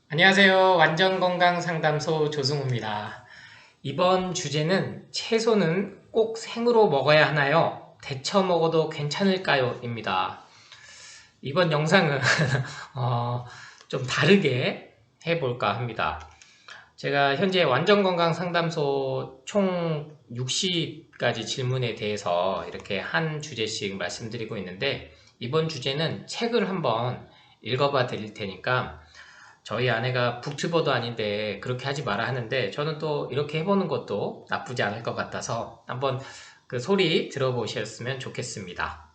안녕하세요. 완전건강상담소 조승우입니다. 이번 주제는 채소는 꼭 생으로 먹어야 하나요? 데쳐 먹어도 괜찮을까요? 입니다. 이번 영상은 좀 다르게 해볼까 합니다. 제가 현재 완전건강상담소 총 60가지 질문에 대해서 이렇게 한 주제씩 말씀드리고 있는데, 이번 주제는 책을 한번 읽어봐 드릴 테니까, 저희 아내가 북튜버도 아닌데 그렇게 하지 마라 하는데, 저는 또 이렇게 해보는 것도 나쁘지 않을 것 같아서 한번 그 소리 들어보셨으면 좋겠습니다.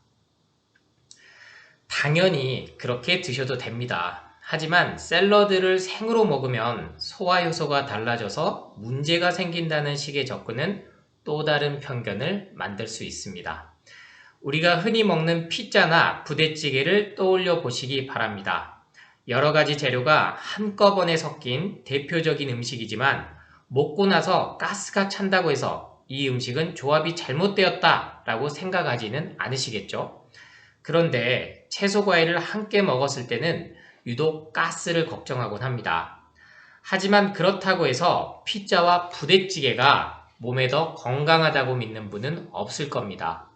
당연히 그렇게 드셔도 됩니다. 하지만 샐러드를 생으로 먹으면 소화 효소가 달라져서 문제가 생긴다는 식의 접근은 또 다른 편견을 만들 수 있습니다. 우리가 흔히 먹는 피자나 부대찌개를 떠올려 보시기 바랍니다. 여러 가지 재료가 한꺼번에 섞인 대표적인 음식이지만, 먹고 나서 가스가 찬다고 해서 이 음식은 조합이 잘못되었다 라고 생각하지는 않으시겠죠? 그런데 채소 과일을 함께 먹었을 때는 유독 가스를 걱정하곤 합니다. 하지만 그렇다고 해서 피자와 부대찌개가 몸에 더 건강하다고 믿는 분은 없을 겁니다.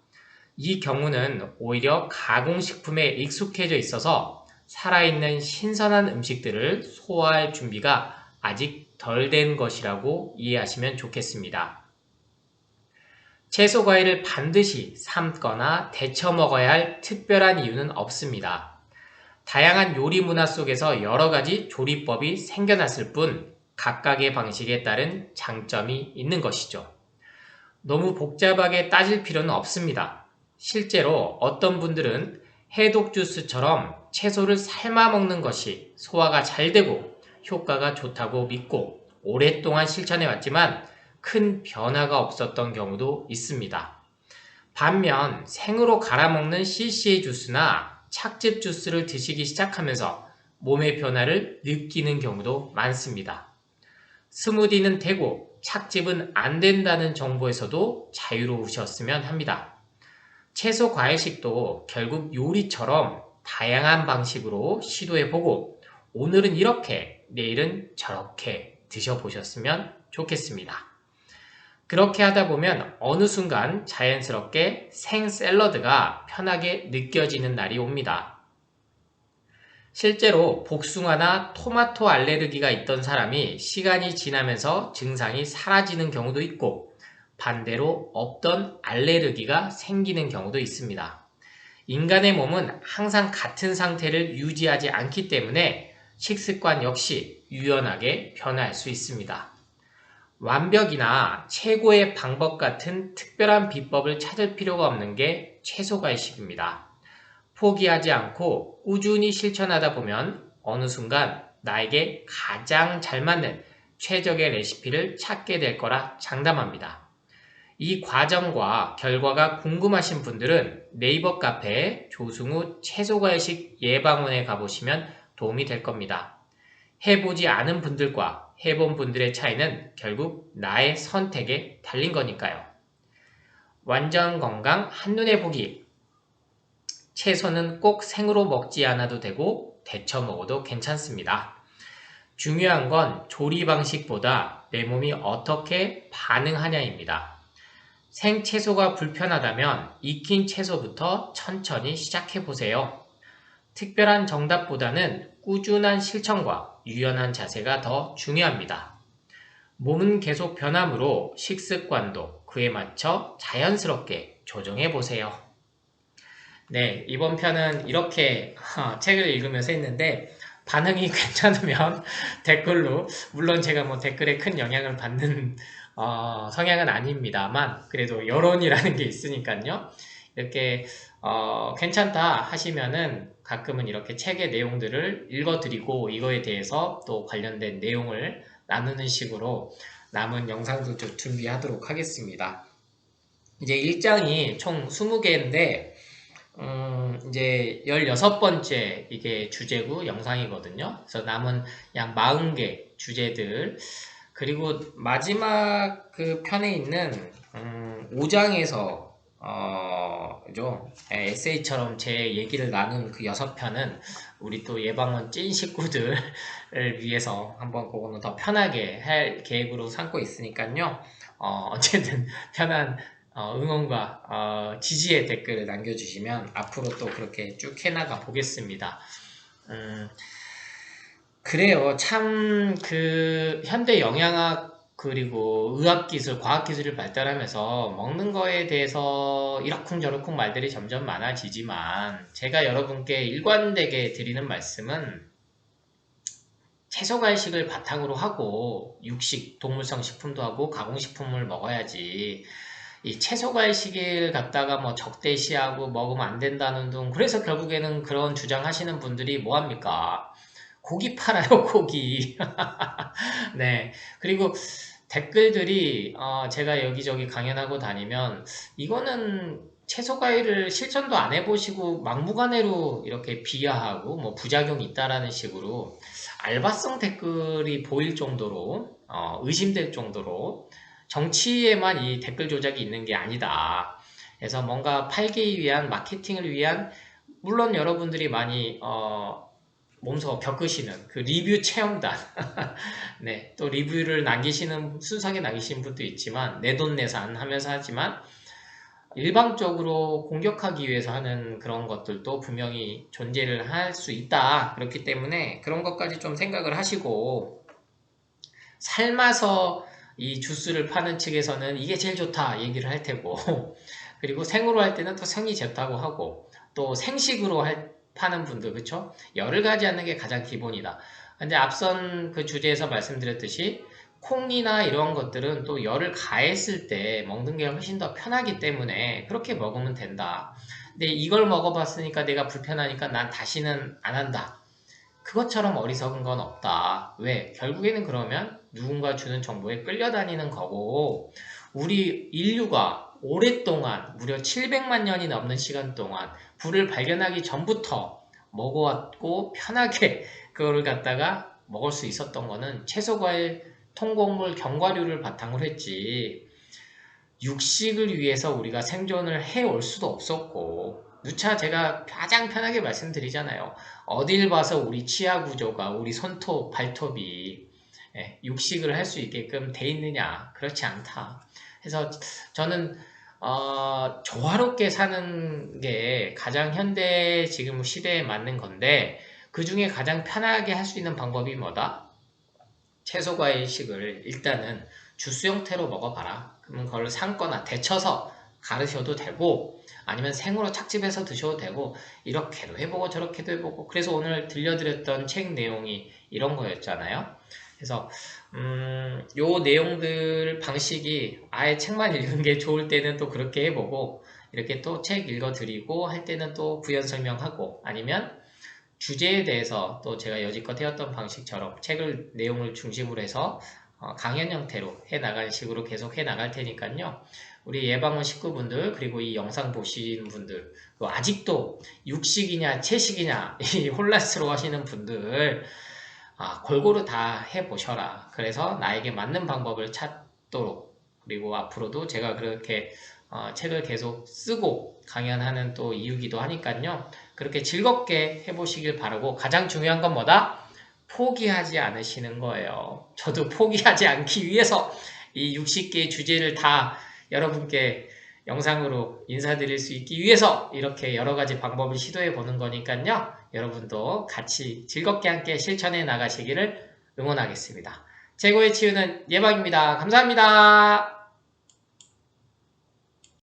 이 경우는 오히려 가공식품에 익숙해져 있어서 살아있는 신선한 음식들을 소화할 준비가 아직 덜 된 것이라고 이해하시면 좋겠습니다. 채소 과일을 반드시 삶거나 데쳐 먹어야 할 특별한 이유는 없습니다. 다양한 요리 문화 속에서 여러 가지 조리법이 생겨났을 뿐, 각각의 방식에 따른 장점이 있는 것이죠. 너무 복잡하게 따질 필요는 없습니다. 실제로 어떤 분들은 해독 주스처럼 채소를 삶아 먹는 것이 소화가 잘 되고 효과가 좋다고 믿고 오랫동안 실천해 왔지만 큰 변화가 없었던 경우도 있습니다. 반면 생으로 갈아 먹는 CCA 주스나 착즙 주스를 드시기 시작하면서 몸의 변화를 느끼는 경우도 많습니다. 스무디는 되고 착즙은 안 된다는 정보에서도 자유로우셨으면 합니다. 채소 과일식도 결국 요리처럼 다양한 방식으로 시도해보고, 오늘은 이렇게 내일은 저렇게 드셔보셨으면 좋겠습니다. 그렇게 하다 보면 어느 순간 자연스럽게 생 샐러드가 편하게 느껴지는 날이 옵니다. 실제로 복숭아나 토마토 알레르기가 있던 사람이 시간이 지나면서 증상이 사라지는 경우도 있고, 반대로 없던 알레르기가 생기는 경우도 있습니다. 인간의 몸은 항상 같은 상태를 유지하지 않기 때문에 식습관 역시 유연하게 변화할 수 있습니다. 완벽이나 최고의 방법 같은 특별한 비법을 찾을 필요가 없는 게 채소과일식입니다. 포기하지 않고 꾸준히 실천하다 보면 어느 순간 나에게 가장 잘 맞는 최적의 레시피를 찾게 될 거라 장담합니다. 이 과정과 결과가 궁금하신 분들은 네이버 카페 조승우 채소과일식 예방원에 가보시면 도움이 될 겁니다. 해보지 않은 분들과 해본 분들의 차이는 결국 나의 선택에 달린 거니까요. 완전 건강 한눈에 보기. 채소는 꼭 생으로 먹지 않아도 되고 데쳐 먹어도 괜찮습니다. 중요한 건 조리 방식보다 내 몸이 어떻게 반응하냐입니다. 생채소가 불편하다면 익힌 채소부터 천천히 시작해보세요. 특별한 정답보다는 꾸준한 실천과 유연한 자세가 더 중요합니다. 몸은 계속 변하므로 식습관도 그에 맞춰 자연스럽게 조정해보세요. 네, 이번 편은 이렇게 책을 읽으면서 했는데, 반응이 괜찮으면 댓글로, 물론 제가 뭐 댓글에 큰 영향을 받는 성향은 아닙니다만, 그래도 여론이라는 게 있으니까요. 이렇게 괜찮다 하시면은 가끔은 이렇게 책의 내용들을 읽어드리고, 이거에 대해서 또 관련된 내용을 나누는 식으로 남은 영상도 좀 준비하도록 하겠습니다. 이제 1장이 총 20개인데, 이제 16번째 이게 주제구 영상이거든요. 그래서 남은 약 40개 주제들, 그리고 마지막 그 편에 있는 5장에서 에세이처럼 제 얘기를 나눈 그 6편은 우리 또 예방원 찐 식구들을 위해서 한번 그거는 더 편하게 할 계획으로 삼고 있으니까요. 어쨌든 편한 응원과 지지의 댓글을 남겨주시면 앞으로 또 그렇게 쭉 해나가 보겠습니다. 그래요. 참, 현대 영양학, 그리고 의학기술, 과학기술이 발달하면서 먹는 거에 대해서 이러쿵저러쿵 말들이 점점 많아지지만, 제가 여러분께 일관되게 드리는 말씀은, 채소과일식을 바탕으로 하고, 육식, 동물성 식품도 하고, 가공식품을 먹어야지, 이 채소과일식을 갖다가 뭐 적대시하고 먹으면 안 된다는 둥, 그래서 결국에는 그런 주장하시는 분들이 뭐합니까? 고기 팔아요, 고기. 네. 그리고 댓글들이, 제가 여기저기 강연하고 다니면, 이거는 채소 과일을 실천도 안 해보시고 막무가내로 이렇게 비하하고 뭐 부작용이 있다라는 식으로 알바성 댓글이 보일 정도로, 의심될 정도로 정치에만 이 댓글 조작이 있는 게 아니다. 그래서 뭔가 팔기 위한, 마케팅을 위한, 물론 여러분들이 많이, 몸소 겪으시는 그 리뷰 체험단. 네, 또 리뷰를 남기시는, 순수하게 남기시는 분도 있지만, 내돈내산 하면서 하지만, 일방적으로 공격하기 위해서 하는 그런 것들도 분명히 존재를 할 수 있다. 그렇기 때문에 그런 것까지 좀 생각을 하시고, 삶아서 이 주스를 파는 측에서는 이게 제일 좋다 얘기를 할 테고, 그리고 생으로 할 때는 또 생이 좋다고 하고, 또 생식으로 파는 분들, 그쵸? 열을 가지 않는 게 가장 기본이다. 근데 앞선 그 주제에서 말씀드렸듯이 콩이나 이런 것들은 또 열을 가했을 때 먹는 게 훨씬 더 편하기 때문에 그렇게 먹으면 된다. 근데 이걸 먹어봤으니까 내가 불편하니까 난 다시는 안 한다. 그것처럼 어리석은 건 없다. 왜? 결국에는 그러면 누군가 주는 정보에 끌려다니는 거고, 우리 인류가 오랫동안, 무려 700만 년이 넘는 시간 동안 불을 발견하기 전부터 먹어왔고, 편하게 그거를 갖다가 먹을 수 있었던 거는 채소, 과일, 통곡물, 견과류를 바탕으로 했지, 육식을 위해서 우리가 생존을 해올 수도 없었고, 누차 제가 가장 편하게 말씀드리잖아요. 어딜 봐서 우리 치아 구조가, 우리 손톱, 발톱이 육식을 할 수 있게끔 돼 있느냐? 그렇지 않다. 그래서 저는 조화롭게 사는 게 가장 현대 지금 시대에 맞는 건데, 그 중에 가장 편하게 할 수 있는 방법이 뭐다? 채소 과일식을 일단은 주스 형태로 먹어봐라. 그러면 그걸 삶거나 데쳐서 가르셔도 되고, 아니면 생으로 착즙해서 드셔도 되고, 이렇게도 해보고 저렇게도 해보고. 그래서 오늘 들려드렸던 책 내용이 이런 거였잖아요. 그래서 요 내용들 방식이 아예 책만 읽은 게 좋을 때는 또 그렇게 해보고, 이렇게 또 책 읽어드리고 할 때는 또 부연 설명하고, 아니면 주제에 대해서 또 제가 여지껏 해왔던 방식처럼 책을 내용을 중심으로 해서 강연 형태로 해나갈 식으로 계속 해나갈 테니까요. 우리 예방원 식구분들, 그리고 이 영상 보신 분들, 아직도 육식이냐 채식이냐 이 혼란스러워 하시는 분들, 골고루 다 해보셔라. 그래서 나에게 맞는 방법을 찾도록, 그리고 앞으로도 제가 그렇게 책을 계속 쓰고 강연하는 또 이유기도 하니까요. 그렇게 즐겁게 해보시길 바라고, 가장 중요한 건 뭐다? 포기하지 않으시는 거예요. 저도 포기하지 않기 위해서 이 60개의 주제를 다 여러분께 영상으로 인사드릴 수 있기 위해서 이렇게 여러 가지 방법을 시도해 보는 거니까요. 여러분도 같이 즐겁게 함께 실천해 나가시기를 응원하겠습니다. 최고의 치유는 예방입니다. 감사합니다.